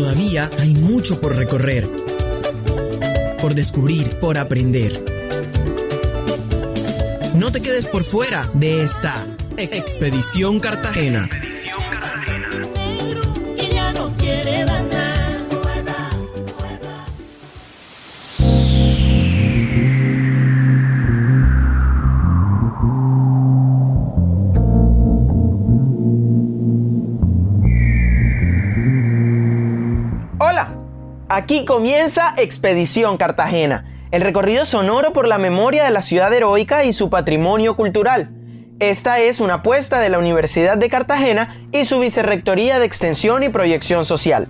todavía hay mucho por recorrer, por descubrir, por aprender. No te quedes por fuera de esta Expedición Cartagena. Aquí comienza Expedición Cartagena, el recorrido sonoro por la memoria de la ciudad heroica y su patrimonio cultural. Esta es una apuesta de la Universidad de Cartagena y su Vicerrectoría de Extensión y Proyección Social.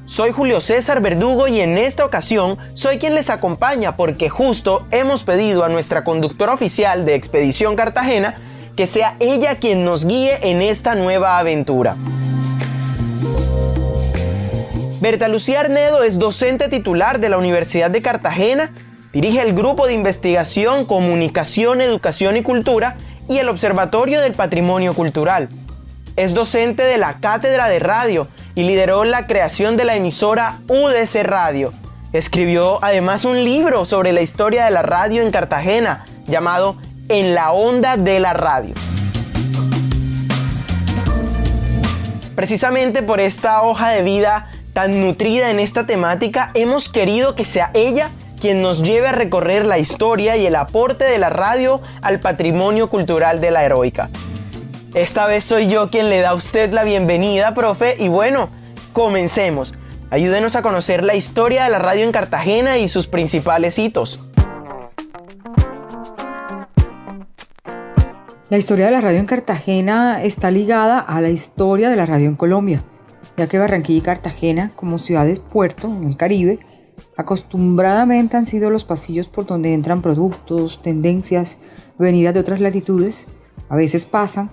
Soy Julio César Verdugo y en esta ocasión soy quien les acompaña porque justo hemos pedido a nuestra conductora oficial de Expedición Cartagena que sea ella quien nos guíe en esta nueva aventura. Berta Lucía Arnedo es docente titular de la Universidad de Cartagena, dirige el Grupo de Investigación, Comunicación, Educación y Cultura y el Observatorio del Patrimonio Cultural. Es docente de la Cátedra de Radio y lideró la creación de la emisora UDC Radio. Escribió además un libro sobre la historia de la radio en Cartagena, llamado En la onda de la radio. Precisamente por esta hoja de vida tan nutrida en esta temática, hemos querido que sea ella quien nos lleve a recorrer la historia y el aporte de la radio al patrimonio cultural de la heroica. Esta vez soy yo quien le da a usted la bienvenida, profe, y bueno, comencemos. Ayúdenos a conocer la historia de la radio en Cartagena y sus principales hitos. La historia de la radio en Cartagena está ligada a la historia de la radio en Colombia, ya que Barranquilla y Cartagena, como ciudades puerto en el Caribe, acostumbradamente han sido los pasillos por donde entran productos, tendencias, venidas de otras latitudes. A veces pasan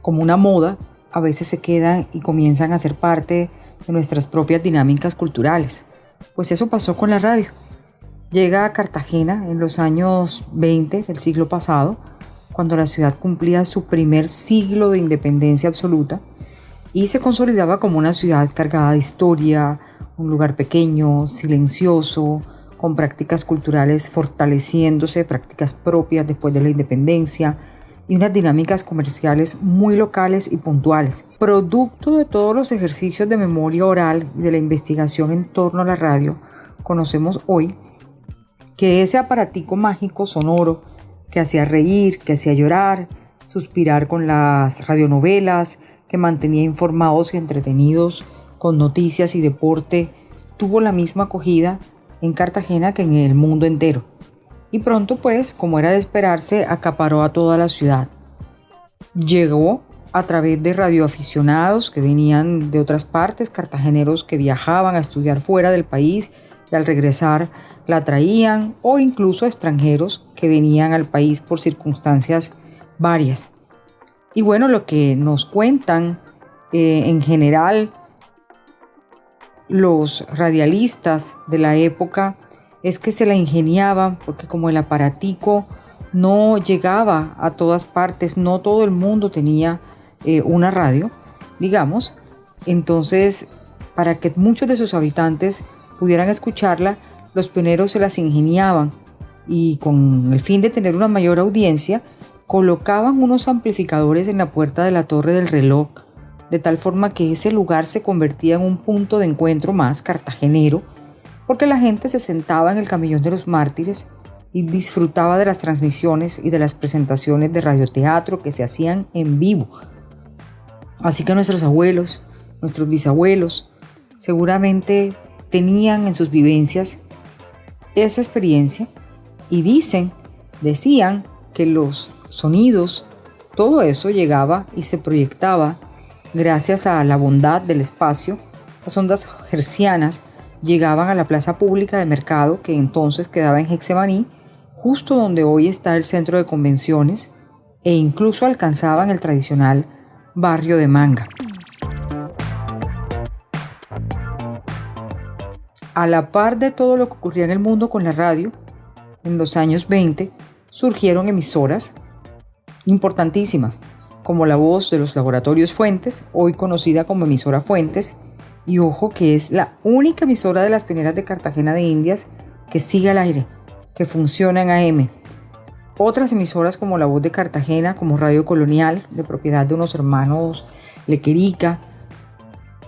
como una moda, a veces se quedan y comienzan a ser parte de nuestras propias dinámicas culturales. Pues eso pasó con la radio. Llega a Cartagena en los años 20 del siglo pasado, cuando la ciudad cumplía su primer siglo de independencia absoluta, y se consolidaba como una ciudad cargada de historia, un lugar pequeño, silencioso, con prácticas culturales fortaleciéndose, prácticas propias después de la independencia y unas dinámicas comerciales muy locales y puntuales. Producto de todos los ejercicios de memoria oral y de la investigación en torno a la radio, conocemos hoy que ese aparatico mágico sonoro que hacía reír, que hacía llorar, suspirar con las radionovelas, que mantenía informados y entretenidos con noticias y deporte, tuvo la misma acogida en Cartagena que en el mundo entero. Y pronto, pues, como era de esperarse, acaparó a toda la ciudad. Llegó a través de radioaficionados que venían de otras partes, cartageneros que viajaban a estudiar fuera del país y al regresar la traían, o incluso extranjeros que venían al país por circunstancias varias. Y bueno, lo que nos cuentan en general los radialistas de la época es que se la ingeniaban porque como el aparatico no llegaba a todas partes, no todo el mundo tenía una radio, digamos. Entonces, para que muchos de sus habitantes pudieran escucharla, los pioneros se las ingeniaban y con el fin de tener una mayor audiencia, colocaban unos amplificadores en la puerta de la torre del reloj, de tal forma que ese lugar se convertía en un punto de encuentro más cartagenero, porque la gente se sentaba en el camellón de los mártires y disfrutaba de las transmisiones y de las presentaciones de radioteatro que se hacían en vivo. Así que nuestros abuelos, nuestros bisabuelos, seguramente tenían en sus vivencias esa experiencia y decían que los sonidos, todo eso llegaba y se proyectaba gracias a la bondad del espacio. Las ondas hertzianas llegaban a la plaza pública de mercado que entonces quedaba en Getsemaní, justo donde hoy está el centro de convenciones, e incluso alcanzaban el tradicional barrio de Manga. A la par de todo lo que ocurría en el mundo con la radio, en los años 20 surgieron emisoras importantísimas, como La Voz de los Laboratorios Fuentes, hoy conocida como Emisora Fuentes, Y ojo que es la única emisora de las pioneras de Cartagena de Indias que sigue al aire, que funciona en AM. Otras emisoras como La Voz de Cartagena, como Radio Colonial, de propiedad de unos hermanos Lequerica.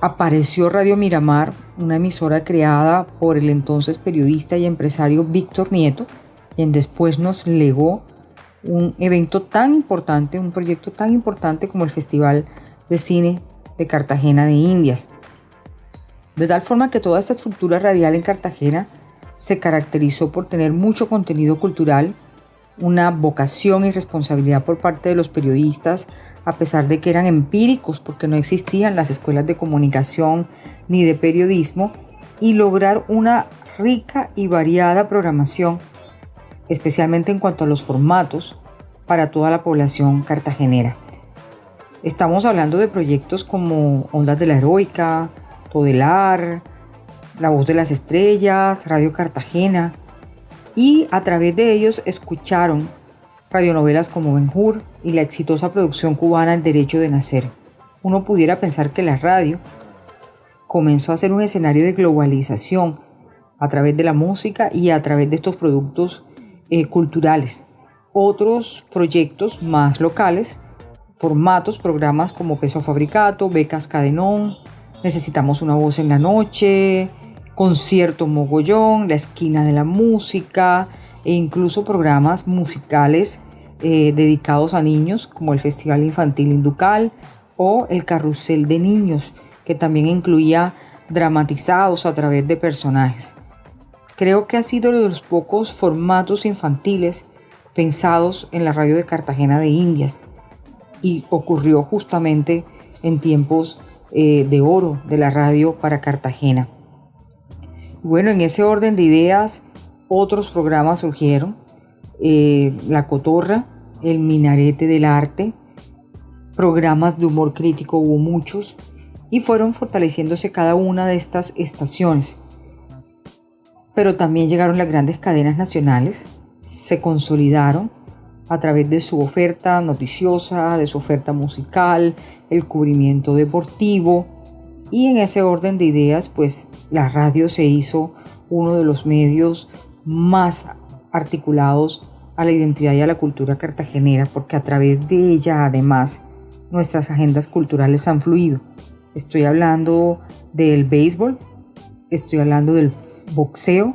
Apareció Radio Miramar, una emisora creada por el entonces periodista y empresario Víctor Nieto, quien después nos legó un evento tan importante, un proyecto tan importante como el Festival de Cine de Cartagena de Indias. De tal forma que toda esta estructura radial en Cartagena se caracterizó por tener mucho contenido cultural, una vocación y responsabilidad por parte de los periodistas, a pesar de que eran empíricos porque no existían las escuelas de comunicación ni de periodismo, y lograr una rica y variada programación, especialmente en cuanto a los formatos, para toda la población cartagenera. Estamos hablando de proyectos como Ondas de la Heroica, Todelar, La Voz de las Estrellas, Radio Cartagena, y a través de ellos escucharon radionovelas como Ben-Hur y la exitosa producción cubana El Derecho de Nacer. Uno pudiera pensar que la radio comenzó a ser un escenario de globalización a través de la música y a través de estos productos culturales. Otros proyectos más locales, formatos, programas como Peso Fabricato, Becas Cadenón, Necesitamos una voz en la noche, Concierto Mogollón, La Esquina de la Música, e incluso programas musicales dedicados a niños como el Festival Infantil Inducal o el Carrusel de Niños, que también incluía dramatizados a través de personajes. Creo que ha sido uno de los pocos formatos infantiles pensados en la radio de Cartagena de Indias, y ocurrió justamente en tiempos de oro de la radio para Cartagena. Bueno, en ese orden de ideas, otros programas surgieron: La Cotorra, El Minarete del Arte, programas de humor crítico hubo muchos, y fueron fortaleciéndose cada una de estas estaciones. Pero también llegaron las grandes cadenas nacionales, se consolidaron a través de su oferta noticiosa, de su oferta musical, el cubrimiento deportivo, y en ese orden de ideas, pues la radio se hizo uno de los medios más articulados a la identidad y a la cultura cartagenera, porque a través de ella, además, nuestras agendas culturales han fluido. Estoy hablando del béisbol, estoy hablando del boxeo,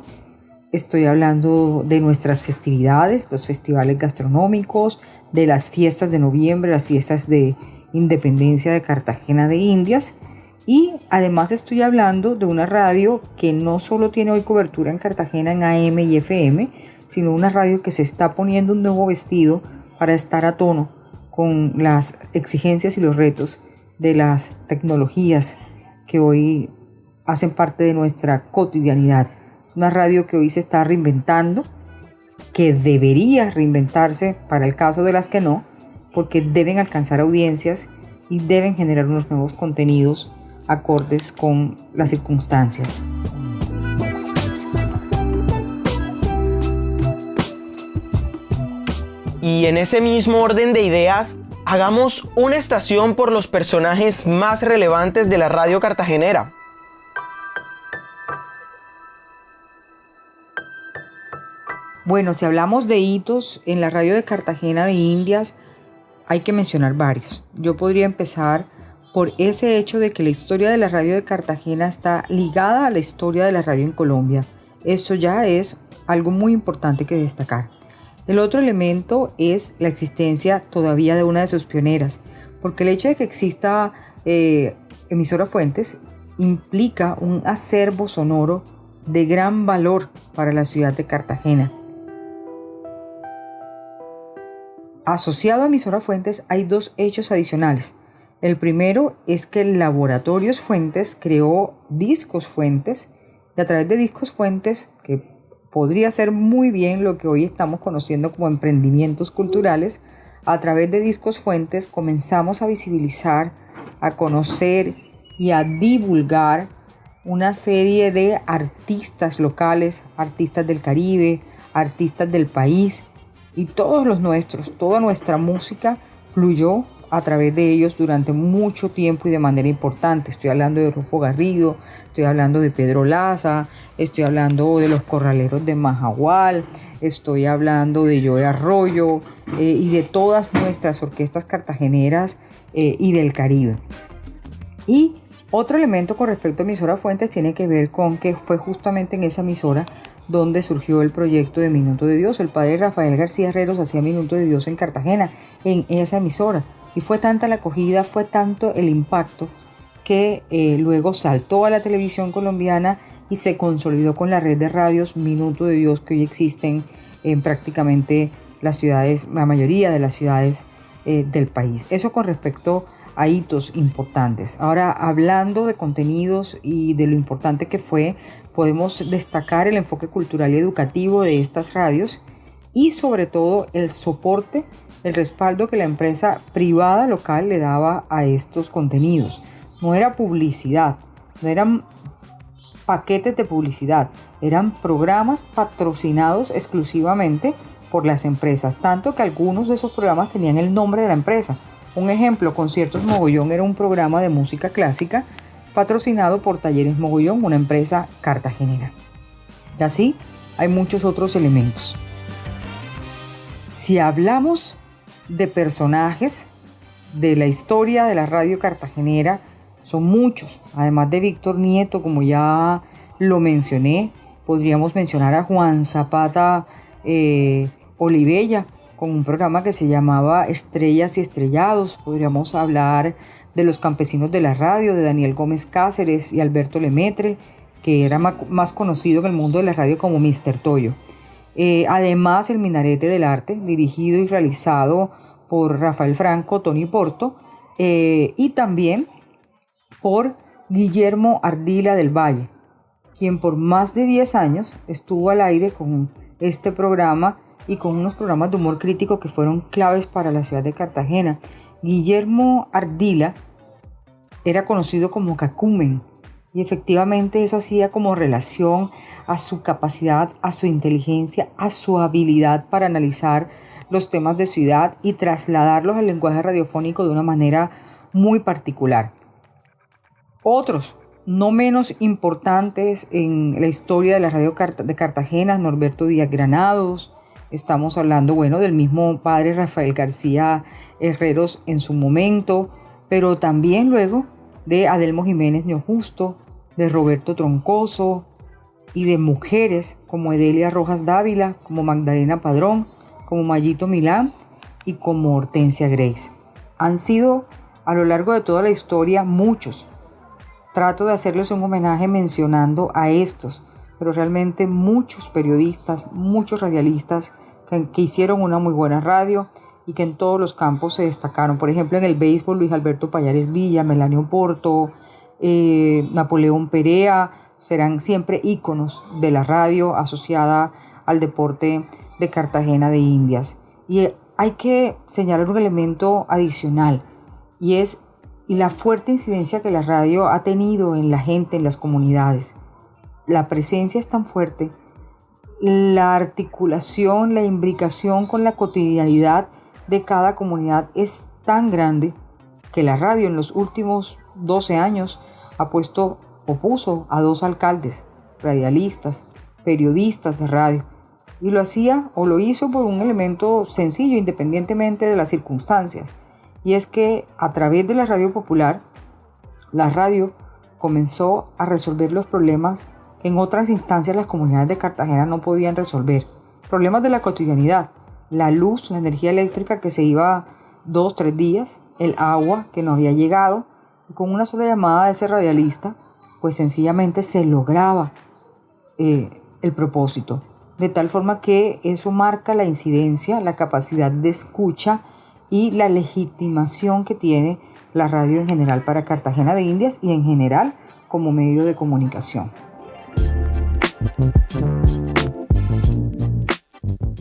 estoy hablando de nuestras festividades, los festivales gastronómicos, de las fiestas de noviembre, las fiestas de independencia de Cartagena de Indias, y además estoy hablando de una radio que no solo tiene hoy cobertura en Cartagena en AM y FM, sino una radio que se está poniendo un nuevo vestido para estar a tono con las exigencias y los retos de las tecnologías que hoy hacen parte de nuestra cotidianidad. Es una radio que hoy se está reinventando, que debería reinventarse para el caso de las que no, porque deben alcanzar audiencias y deben generar unos nuevos contenidos acordes con las circunstancias. Y en ese mismo orden de ideas, hagamos una estación por los personajes más relevantes de la radio cartagenera. Bueno, si hablamos de hitos en la radio de Cartagena de Indias, hay que mencionar varios. Yo podría empezar por ese hecho de que la historia de la radio de Cartagena está ligada a la historia de la radio en Colombia. Eso ya es algo muy importante que destacar. El otro elemento es la existencia todavía de una de sus pioneras, porque el hecho de que exista emisora Fuentes implica un acervo sonoro de gran valor para la ciudad de Cartagena. Asociado a emisora Fuentes hay dos hechos adicionales. El primero es que el Laboratorios Fuentes creó Discos Fuentes, y a través de Discos Fuentes, que podría ser muy bien lo que hoy estamos conociendo como emprendimientos culturales, a través de Discos Fuentes comenzamos a visibilizar, a conocer y a divulgar una serie de artistas locales, artistas del Caribe, artistas del país, y todos los nuestros, toda nuestra música fluyó a través de ellos durante mucho tiempo y de manera importante. Estoy hablando de Rufo Garrido, estoy hablando de Pedro Laza, estoy hablando de los Corraleros de Majagual, estoy hablando de Joe Arroyo y de todas nuestras orquestas cartageneras y del Caribe. Y otro elemento con respecto a emisora Fuentes tiene que ver con que fue justamente en esa emisora donde surgió el proyecto de Minuto de Dios. El padre Rafael García Herreros hacía Minuto de Dios en Cartagena, en esa emisora. Y fue tanta la acogida, fue tanto el impacto que luego saltó a la televisión colombiana y se consolidó con la red de radios Minuto de Dios que hoy existen en prácticamente las ciudades, la mayoría de las ciudades del país. Eso con respecto a hitos importantes. Ahora, hablando de contenidos y de lo importante que fue, podemos destacar el enfoque cultural y educativo de estas radios y sobre todo el soporte, el respaldo que la empresa privada local le daba a estos contenidos. No era publicidad, no eran paquetes de publicidad, eran programas patrocinados exclusivamente por las empresas, tanto que algunos de esos programas tenían el nombre de la empresa. Un ejemplo, Conciertos Mogollón era un programa de música clásica patrocinado por Talleres Mogollón, una empresa cartagenera. Y así hay muchos otros elementos. Si hablamos de personajes de la historia de la radio cartagenera, son muchos. Además de Víctor Nieto, como ya lo mencioné, podríamos mencionar a Juan Zapata Olivella, con un programa que se llamaba Estrellas y Estrellados. Podríamos hablar de Los Campesinos de la Radio, de Daniel Gómez Cáceres y Alberto Lemaitre, que era más conocido en el mundo de la radio como Mr. Toyo. Además, El Minarete del Arte, dirigido y realizado por Rafael Franco, Tony Porto, y también por Guillermo Ardila del Valle, quien por más de 10 años estuvo al aire con este programa y con unos programas de humor crítico que fueron claves para la ciudad de Cartagena. Guillermo Ardila era conocido como Cacumen, y efectivamente eso hacía como relación a su capacidad, a su inteligencia, a su habilidad para analizar los temas de ciudad y trasladarlos al lenguaje radiofónico de una manera muy particular. Otros, no menos importantes en la historia de la radio de Cartagena, Norberto Díaz Granados. Estamos hablando, del mismo padre Rafael García Herreros en su momento, pero también luego de Adelmo Jiménez Ñojusto, de Roberto Troncoso y de mujeres como Edelia Rojas Dávila, como Magdalena Padrón, como Mayito Milán y como Hortensia Grace. Han sido a lo largo de toda la historia muchos. Trato de hacerles un homenaje mencionando a estos, pero realmente muchos periodistas, muchos radialistas que hicieron una muy buena radio y que en todos los campos se destacaron. Por ejemplo, en el béisbol, Luis Alberto Payares Villa, Melanio Porto, Napoleón Perea, serán siempre íconos de la radio asociada al deporte de Cartagena de Indias. Y hay que señalar un elemento adicional, y es la fuerte incidencia que la radio ha tenido en la gente, en las comunidades. La presencia es tan fuerte, la articulación, la imbricación con la cotidianidad de cada comunidad es tan grande que la radio en los últimos 12 años puso a 2 alcaldes, radialistas, periodistas de radio, y lo hizo por un elemento sencillo, independientemente de las circunstancias, y es que a través de la radio popular, la radio comenzó a resolver los problemas que en otras instancias las comunidades de Cartagena no podían resolver. Problemas de la cotidianidad, la luz, la energía eléctrica que se iba 2-3 días, el agua que no había llegado, y con una sola llamada de ese radialista, pues sencillamente se lograba el propósito. De tal forma que eso marca la incidencia, la capacidad de escucha y la legitimación que tiene la radio en general para Cartagena de Indias y en general como medio de comunicación.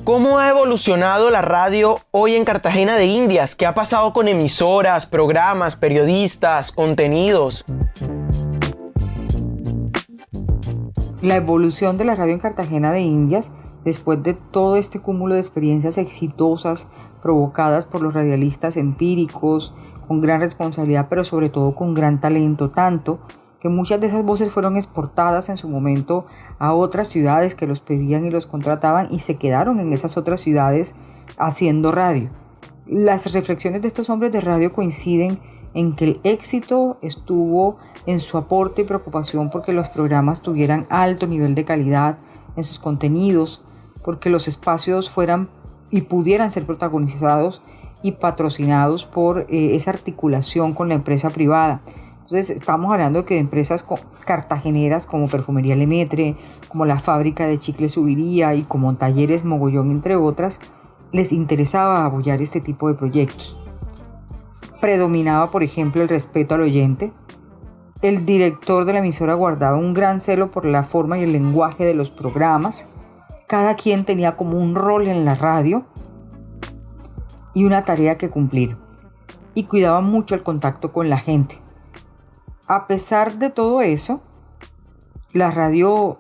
¿Cómo ha evolucionado la radio hoy en Cartagena de Indias? ¿Qué ha pasado con emisoras, programas, periodistas, contenidos? La evolución de la radio en Cartagena de Indias, después de todo este cúmulo de experiencias exitosas, provocadas por los radialistas empíricos, con gran responsabilidad, pero sobre todo con gran talento, tanto que muchas de esas voces fueron exportadas en su momento a otras ciudades que los pedían y los contrataban y se quedaron en esas otras ciudades haciendo radio. Las reflexiones de estos hombres de radio coinciden en que el éxito estuvo en su aporte y preocupación porque los programas tuvieran alto nivel de calidad en sus contenidos, porque los espacios fueran y pudieran ser protagonizados y patrocinados por esa articulación con la empresa privada. Entonces estamos hablando de que de empresas cartageneras como Perfumería Lemaitre, como la fábrica de chicles Subiría y como Talleres Mogollón, entre otras, les interesaba apoyar este tipo de proyectos. Predominaba, por ejemplo, el respeto al oyente. El director de la emisora guardaba un gran celo por la forma y el lenguaje de los programas. Cada quien tenía como un rol en la radio y una tarea que cumplir. Y cuidaba mucho el contacto con la gente. A pesar de todo eso, la radio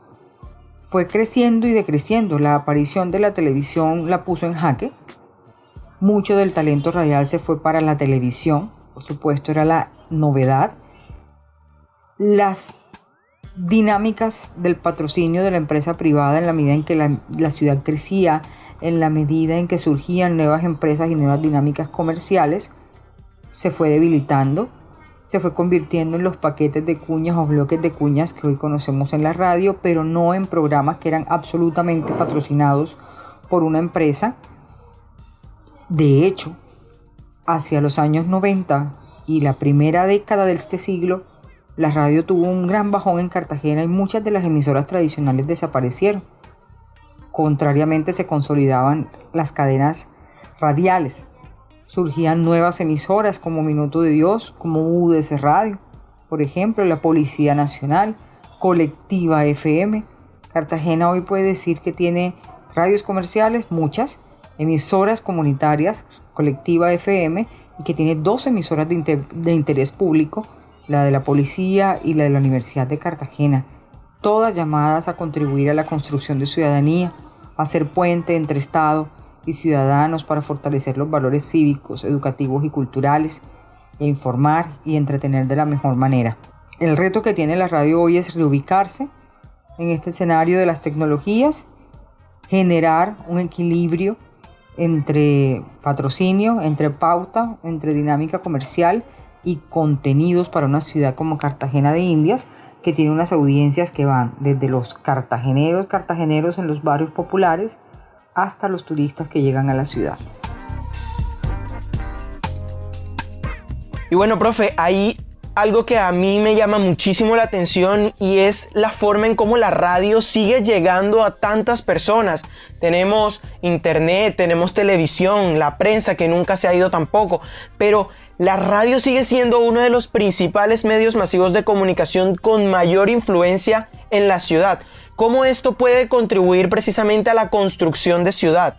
fue creciendo y decreciendo. La aparición de la televisión la puso en jaque. Mucho del talento radial se fue para la televisión. Por supuesto, era la novedad. Las dinámicas del patrocinio de la empresa privada, en la medida en que la ciudad crecía, en la medida en que surgían nuevas empresas y nuevas dinámicas comerciales, se fue debilitando. Se fue convirtiendo en los paquetes de cuñas o bloques de cuñas que hoy conocemos en la radio, pero no en programas que eran absolutamente patrocinados por una empresa. De hecho, hacia los años 90 y la primera década de este siglo, la radio tuvo un gran bajón en Cartagena y muchas de las emisoras tradicionales desaparecieron. Contrariamente, se consolidaban las cadenas radiales. Surgían nuevas emisoras como Minuto de Dios, como UDC Radio, por ejemplo, la Policía Nacional, Colectiva FM. Cartagena hoy puede decir que tiene radios comerciales, muchas, emisoras comunitarias, Colectiva FM, y que tiene 2 emisoras de interés público, la de la Policía y la de la Universidad de Cartagena, todas llamadas a contribuir a la construcción de ciudadanía, a ser puente entre Estado y ciudadanos para fortalecer los valores cívicos, educativos y culturales, e informar y entretener de la mejor manera. El reto que tiene la radio hoy es reubicarse en este escenario de las tecnologías, generar un equilibrio entre patrocinio, entre pauta, entre dinámica comercial y contenidos para una ciudad como Cartagena de Indias, que tiene unas audiencias que van desde los cartageneros en los barrios populares hasta los turistas que llegan a la ciudad. Y bueno, profe, hay algo que a mí me llama muchísimo la atención y es la forma en cómo la radio sigue llegando a tantas personas. Tenemos internet, tenemos televisión, la prensa que nunca se ha ido tampoco, pero la radio sigue siendo uno de los principales medios masivos de comunicación con mayor influencia en la ciudad. ¿Cómo esto puede contribuir precisamente a la construcción de ciudad?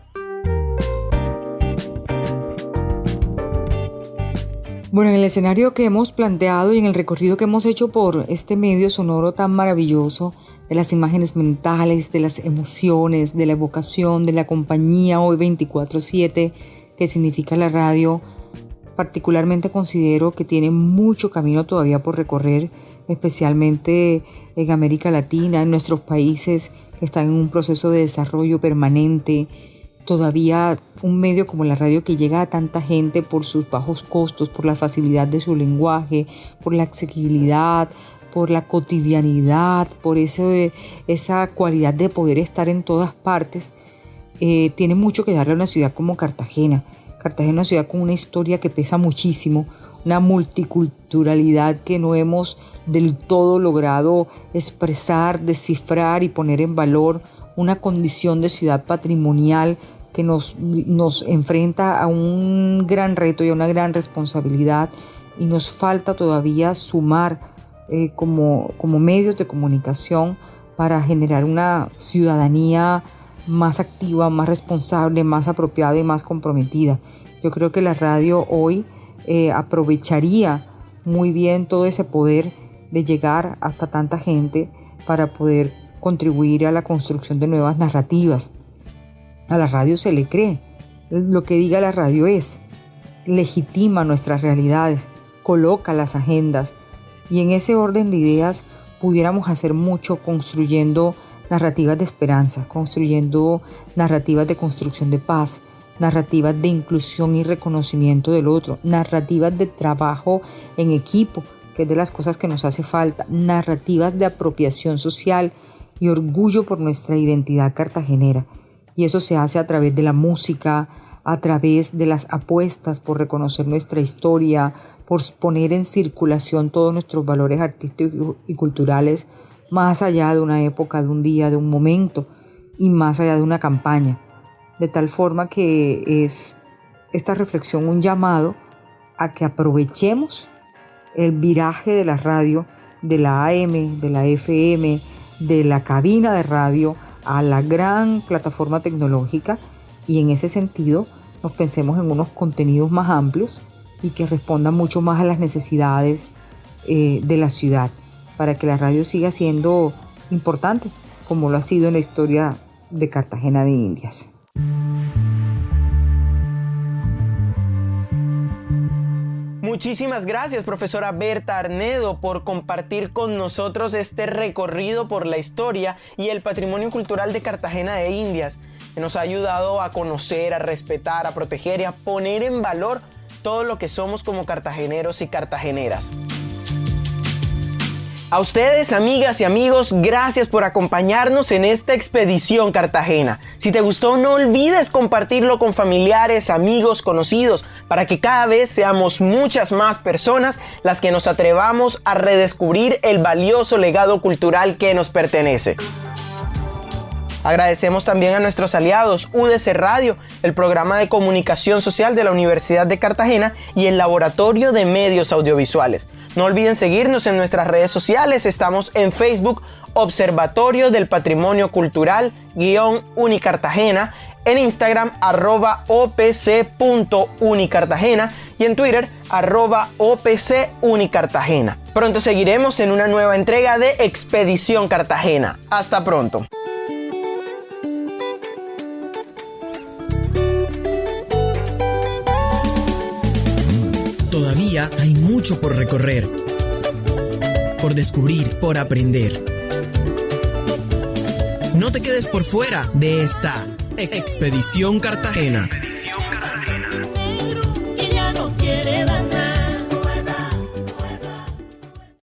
Bueno, en el escenario que hemos planteado y en el recorrido que hemos hecho por este medio sonoro tan maravilloso, de las imágenes mentales, de las emociones, de la evocación, de la compañía hoy 24/7, que significa la radio, particularmente considero que tiene mucho camino todavía por recorrer, especialmente en América Latina, en nuestros países que están en un proceso de desarrollo permanente. Todavía un medio como la radio que llega a tanta gente por sus bajos costos, por la facilidad de su lenguaje, por la accesibilidad, por la cotidianidad, por esa cualidad de poder estar en todas partes, tiene mucho que darle a una ciudad como Cartagena. Cartagena es una ciudad con una historia que pesa muchísimo, una multiculturalidad que no hemos del todo logrado expresar, descifrar y poner en valor, una condición de ciudad patrimonial que nos enfrenta a un gran reto y a una gran responsabilidad, y nos falta todavía sumar como medios de comunicación para generar una ciudadanía más activa, más responsable, más apropiada y más comprometida. Yo creo que la radio hoy aprovecharía muy bien todo ese poder de llegar hasta tanta gente para poder contribuir a la construcción de nuevas narrativas. A la radio se le cree, lo que diga la radio es, legitima nuestras realidades, coloca las agendas, y en ese orden de ideas pudiéramos hacer mucho construyendo narrativas de esperanza, construyendo narrativas de construcción de paz, narrativas de inclusión y reconocimiento del otro, narrativas de trabajo en equipo, que es de las cosas que nos hace falta, narrativas de apropiación social y orgullo por nuestra identidad cartagenera. Y eso se hace a través de la música, a través de las apuestas por reconocer nuestra historia, por poner en circulación todos nuestros valores artísticos y culturales, más allá de una época, de un día, de un momento y más allá de una campaña. De tal forma que es esta reflexión un llamado a que aprovechemos el viraje de la radio, de la AM, de la FM, de la cabina de radio a la gran plataforma tecnológica, y en ese sentido nos pensemos en unos contenidos más amplios y que respondan mucho más a las necesidades de la ciudad, para que la radio siga siendo importante como lo ha sido en la historia de Cartagena de Indias. Muchísimas gracias, profesora Berta Arnedo, por compartir con nosotros este recorrido por la historia y el patrimonio cultural de Cartagena de Indias, que nos ha ayudado a conocer, a respetar, a proteger y a poner en valor todo lo que somos como cartageneros y cartageneras. A ustedes, amigas y amigos, gracias por acompañarnos en esta expedición Cartagena. Si te gustó, no olvides compartirlo con familiares, amigos, conocidos, para que cada vez seamos muchas más personas las que nos atrevamos a redescubrir el valioso legado cultural que nos pertenece. Agradecemos también a nuestros aliados UDC Radio, el programa de comunicación social de la Universidad de Cartagena y el Laboratorio de Medios Audiovisuales. No olviden seguirnos en nuestras redes sociales. Estamos en Facebook, Observatorio del Patrimonio Cultural _Unicartagena, en Instagram @opc.unicartagena y en Twitter @opcunicartagena. Pronto seguiremos en una nueva entrega de Expedición Cartagena. Hasta pronto. Todavía hay mucho por recorrer, por descubrir, por aprender. No te quedes por fuera de esta Expedición Cartagena. Que ya no quiere dar